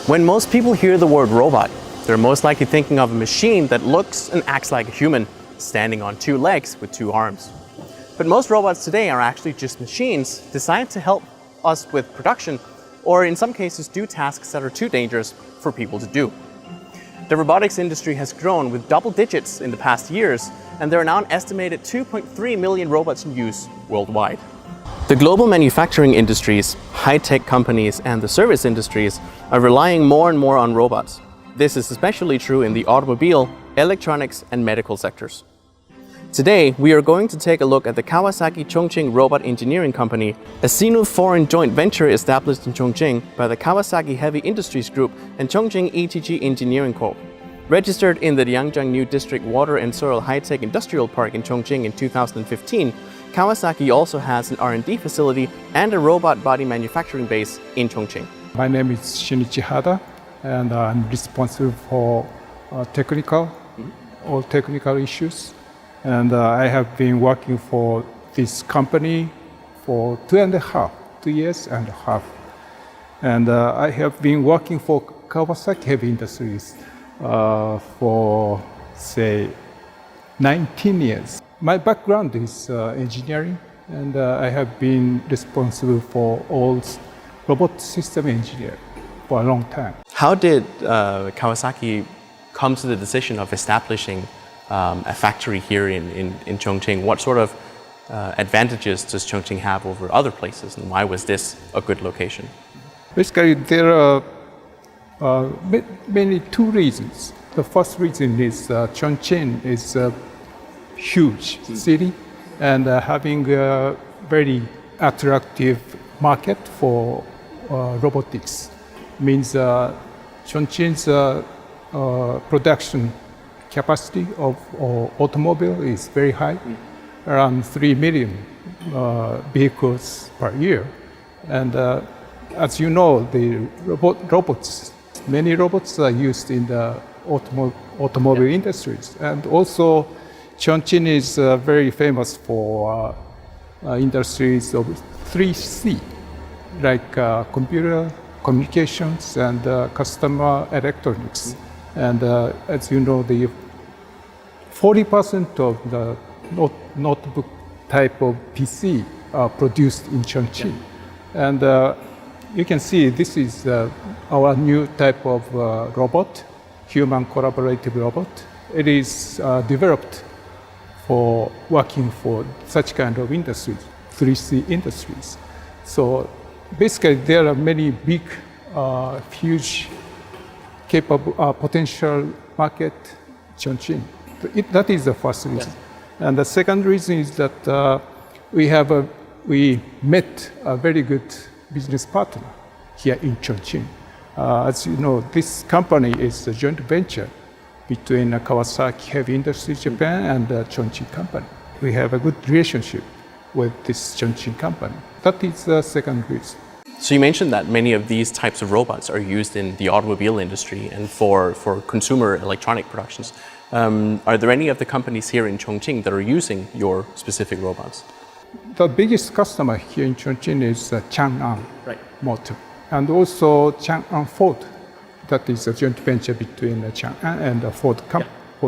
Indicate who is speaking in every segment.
Speaker 1: When most people hear the word robot, they're most likely thinking of a machine that looks and acts like a human, standing on two legs with two arms. But most robots today are actually just machines designed to help us with production, or in some cases do tasks that are too dangerous for people to do. The robotics industry has grown with double digits in the past years, and there are now an estimated 2.3 million robots in use worldwide. The global manufacturing industries, high-tech companies, and the service industries are relying more and more on robots. This is especially true in the automobile, electronics, and medical sectors. Today, we are going to take a look at the Kawasaki Chongqing Robot Engineering Company, a Sino-foreign joint venture established in Chongqing by the Kawasaki Heavy Industries Group and Chongqing Engineering Co. Registered in the Liangjiang District Water and Soil High-Tech Industrial Park in Chongqing in 2015, Kawasaki also has an R&D facility and a robot body manufacturing base in Chongqing.
Speaker 2: My name is Shinichi Hada, and I'm responsible for all technical issues. And I have been working for this company for 2 years and a half. And I have been working for Kawasaki Heavy Industries for, say, 19 years. My background is engineering, and I have been responsible for all robot system engineer for a long time.
Speaker 1: How did Kawasaki come to the decision of establishing a factory here in Chongqing? What sort of advantages does Chongqing have over other places, and why was this a good location?
Speaker 2: Basically, there are mainly two reasons. The first reason is Chongqing is a huge city and having a very attractive market for robotics. Means Chongqing's production capacity of automobile is very high, around 3 million vehicles per year. And as you know, the robots, many robots are used in the automobile industries. And also, Chongqing is very famous for industries of 3C, like computer, communications, and customer electronics. And as you know, the 40% of the notebook type of PC are produced in Chongqing. And you can see this is our new type of robot, human collaborative robot. It is developed for working for such kind of industries, 3C industries. So basically, there are many big, huge, capable, potential market, Chongqing. That is the first reason. And the second reason is that we met a very good business partner here in Chongqing. As you know, this company is a joint venture between Kawasaki Heavy Industries Japan and the Chongqing company. We have a good relationship with this Chongqing company. That is the second reason.
Speaker 1: So you mentioned that many of these types of robots are used in the automobile industry and for consumer electronic productions. Are there any of the companies here in Chongqing that are using your specific robots?
Speaker 2: The biggest customer here in Chongqing is Chang'an Motor, and also Chang'an Ford. That is a joint venture between Chang'an and the Ford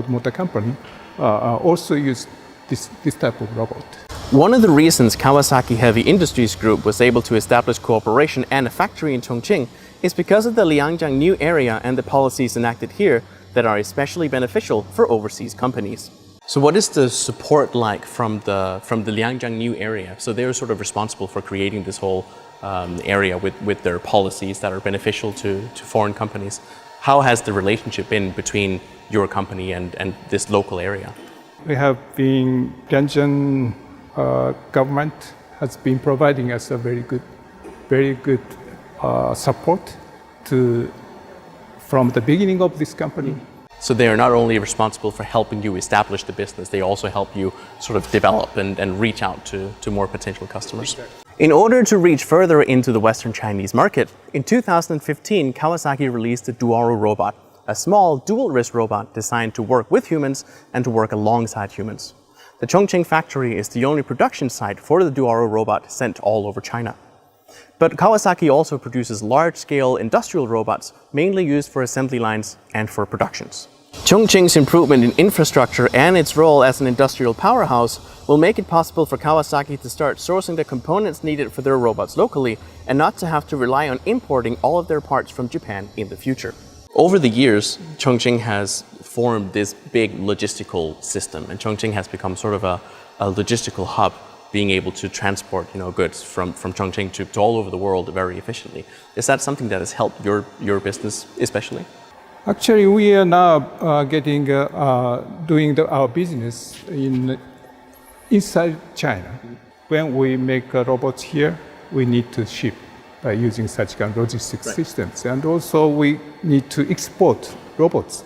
Speaker 2: Motor Company. Also use this type of robot.
Speaker 1: One of the reasons Kawasaki Heavy Industries Group was able to establish cooperation and a factory in Chongqing is because of the Liangjiang New Area and the policies enacted here that are especially beneficial for overseas companies. So what is the support like from the Liangjiang New Area? So they're sort of responsible for creating this whole area with their policies that are beneficial to foreign companies. How has the relationship been between your company and this local area?
Speaker 2: We have been, Liangjiang government has been providing us a very good support from the beginning of this company.
Speaker 1: So they are not only responsible for helping you establish the business, they also help you sort of develop and reach out to more potential customers. In order to reach further into the Western Chinese market, in 2015, Kawasaki released the duAro robot, a small dual-wrist robot designed to work with humans and to work alongside humans. The Chongqing factory is the only production site for the duAro robot sent all over China. But Kawasaki also produces large-scale industrial robots, mainly used for assembly lines and for productions. Chongqing's improvement in infrastructure and its role as an industrial powerhouse will make it possible for Kawasaki to start sourcing the components needed for their robots locally and not to have to rely on importing all of their parts from Japan in the future. Over the years, Chongqing has formed this big logistical system, and Chongqing has become sort of a logistical hub, being able to transport goods from Chongqing to all over the world very efficiently. Is that something that has helped your business especially?
Speaker 2: Actually, we are now doing our business inside China. When we make robots here, we need to ship by using such kind of logistics systems. And also we need to export robots,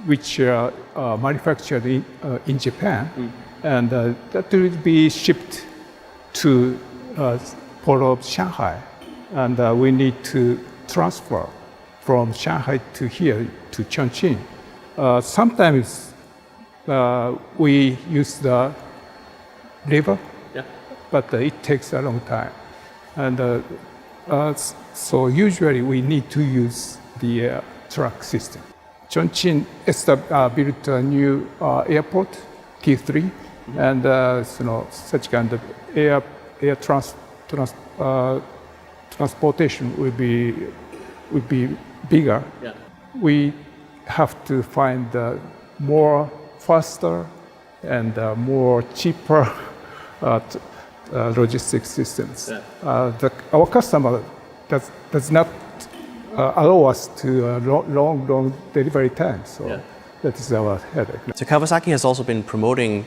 Speaker 2: which are manufactured in Japan. And that will be shipped to port of Shanghai. And we need to transfer from Shanghai to here to Chongqing. Sometimes we use the river, but it takes a long time. And so usually we need to use the truck system. Chongqing built a new airport, T3, and such kind of air transportation will be bigger. We have to find more faster and more cheaper logistics systems. Our customer does not allow us to long delivery time, so that is our headache.
Speaker 1: So Kawasaki has also been promoting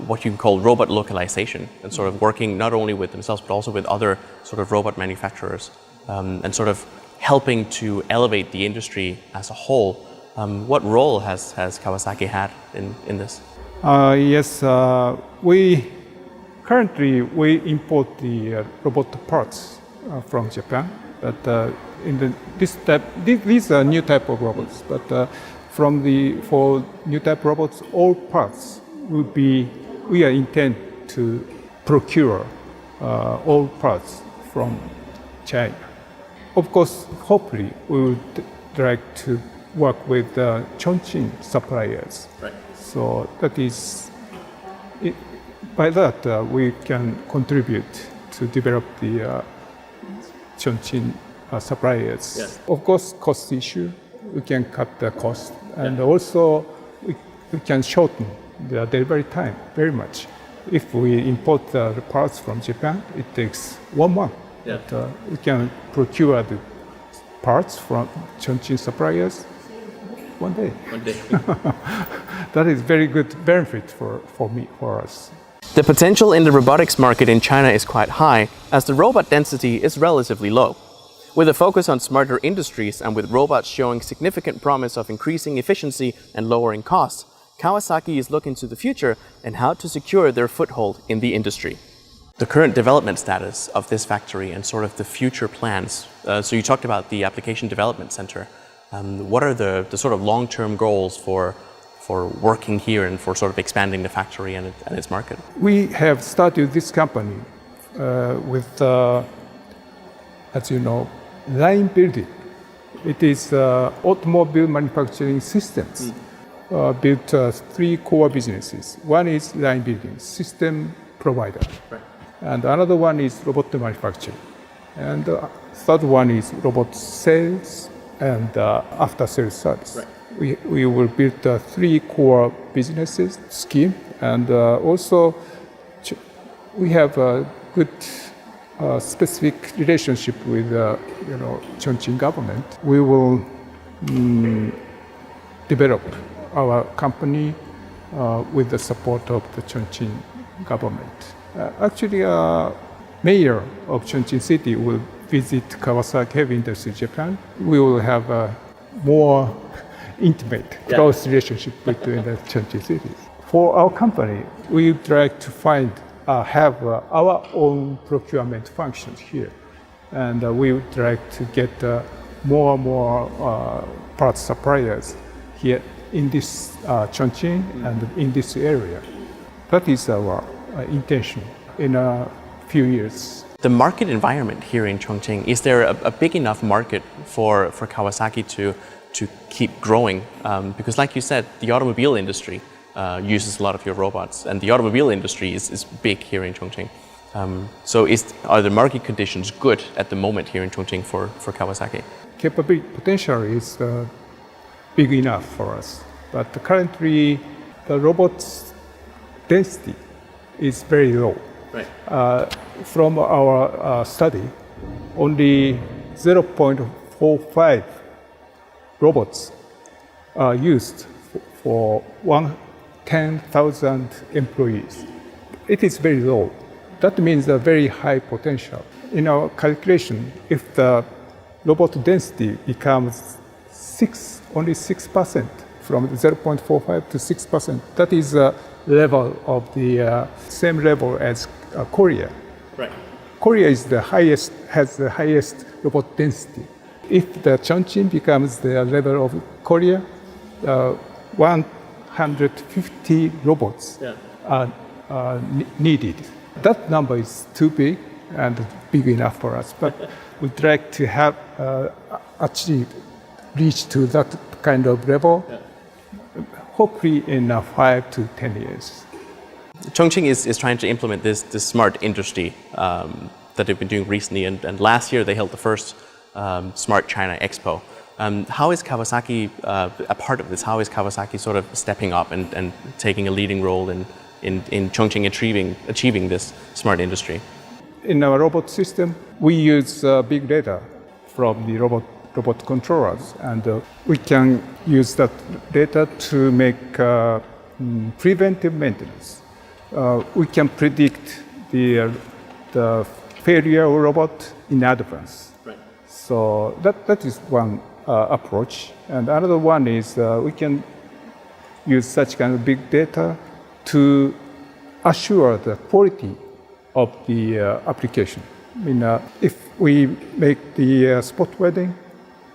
Speaker 1: what you call robot localization, and sort of working not only with themselves but also with other sort of robot manufacturers, and sort of helping to elevate the industry as a whole. What role has Kawasaki had in this?
Speaker 2: Yes, we currently import the robot parts from Japan, but these are new type of robots. But for new type robots, all parts we are intend to procure all parts from China. Of course, hopefully, we would like to work with Chongqing suppliers. So that is, by that we can contribute to develop the Chongqing suppliers. Of course, cost issue, we can cut the cost, and also we can shorten the delivery time very much. If we import the parts from Japan, it takes 1 month. But we can procure the parts from Chongqing suppliers one day. That is very good benefit for us.
Speaker 1: The potential in the robotics market in China is quite high, as the robot density is relatively low. With a focus on smarter industries and with robots showing significant promise of increasing efficiency and lowering costs, Kawasaki is looking to the future and how to secure their foothold in the industry. The current development status of this factory and sort of the future plans. So you talked about the Application Development Center. What are the sort of long-term goals for working here and for sort of expanding the factory and its market?
Speaker 2: We have started this company with, as you know, line building. It is automobile manufacturing systems. Built 3 core businesses. One is line building, system provider. And another one is robot manufacturing. And the third one is robot sales and after-sales service. We will build 3 core businesses scheme, and also we have a good specific relationship with Chongqing government. We will develop our company with the support of the Chongqing government. Actually, mayor of Chongqing City will visit Kawasaki Heavy Industries Japan. We will have a more intimate, close relationship between the Chongqing cities. For our company, we would like to have our own procurement functions here, and we would like to get more and more parts suppliers here in this Chongqing and in this area. That is our intention in a few years.
Speaker 1: the market environment here in Chongqing, is there a big enough market for Kawasaki to keep growing? Because like you said, the automobile industry uses a lot of your robots, and the automobile industry is big here in Chongqing. So are the market conditions good at the moment here in Chongqing for Kawasaki?
Speaker 2: Capability potential is big enough for us, but currently the robots density is very low.
Speaker 1: Right.
Speaker 2: From our study, only 0.45 robots are used for 10,000 employees. It is very low. That means a very high potential. In our calculation, if the robot density becomes only 6%, from 0.45 to 6%, that is a level of the same level as Korea.
Speaker 1: Right.
Speaker 2: Korea has the highest robot density. If the Chongqing becomes the level of Korea, 150 robots are needed. That number is too big and big enough for us, but we'd like to have reach to that kind of level, hopefully in 5 to 10 years.
Speaker 1: Chongqing is trying to implement this smart industry that they've been doing recently, and last year they held the first Smart China Expo. How is Kawasaki a part of this? How is Kawasaki sort of stepping up and taking a leading role in Chongqing achieving this smart industry?
Speaker 2: In our robot system, we use big data from the robot controllers, and we can use that data to make preventive maintenance. We can predict the failure of robot in advance.
Speaker 1: Right.
Speaker 2: So that is one approach, and another one is we can use such kind of big data to assure the quality of the application. I mean, if we make the spot welding,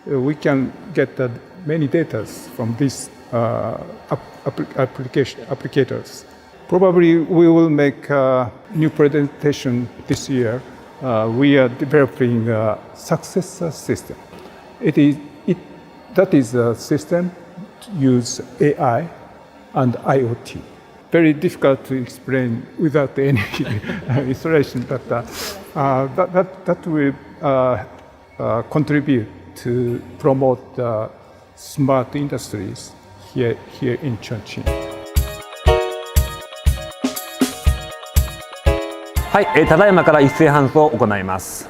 Speaker 2: we can get many data from these applicators. Probably we will make a new presentation this year. We are developing a successor system. That is a system to use AI and IoT. Very difficult to explain without any illustration, but that will contribute to promote smart industries here in Chongqing.
Speaker 3: はい、ただいまから一斉搬送を行います。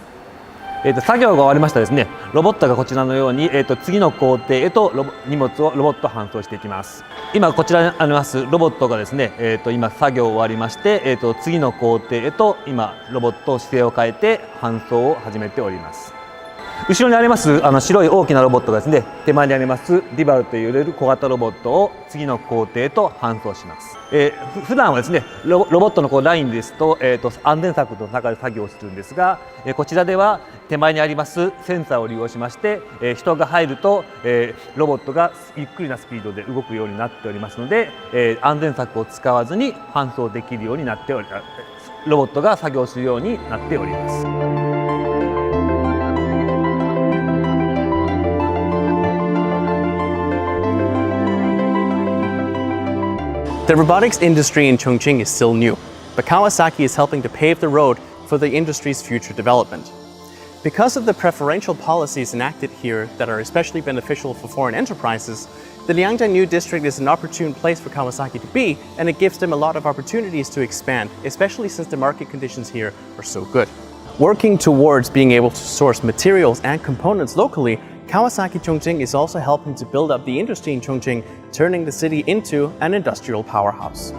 Speaker 3: 作業が終わりましたらですね、ロボットがこちらのように、次の工程へと荷物をロボット搬送していきます。今こちらにありますロボットがですね、今作業終わりまして、次の工程へと今ロボットを姿勢を変えて搬送を始めております。後ろにあります白い大きなロボットがですね、手前にありますduAroという小型ロボットを次の工程へと搬送します。普段はですね、ロボットのラインですと、安全柵の中で作業するんですが、こちらでは手前にありますセンサーを利用しまして、人が入ると、ロボットがゆっくりなスピードで動くようになっておりますので、安全柵を使わずに搬送できるようになっており、ロボットが作業するようになっております。
Speaker 1: The robotics industry in Chongqing is still new, but Kawasaki is helping to pave the road for the industry's future development. Because of the preferential policies enacted here that are especially beneficial for foreign enterprises, the Liangjiang district is an opportune place for Kawasaki to be, and it gives them a lot of opportunities to expand, especially since the market conditions here are so good. Working towards being able to source materials and components locally, Kawasaki Chongqing is also helping to build up the industry in Chongqing, turning the city into an industrial powerhouse.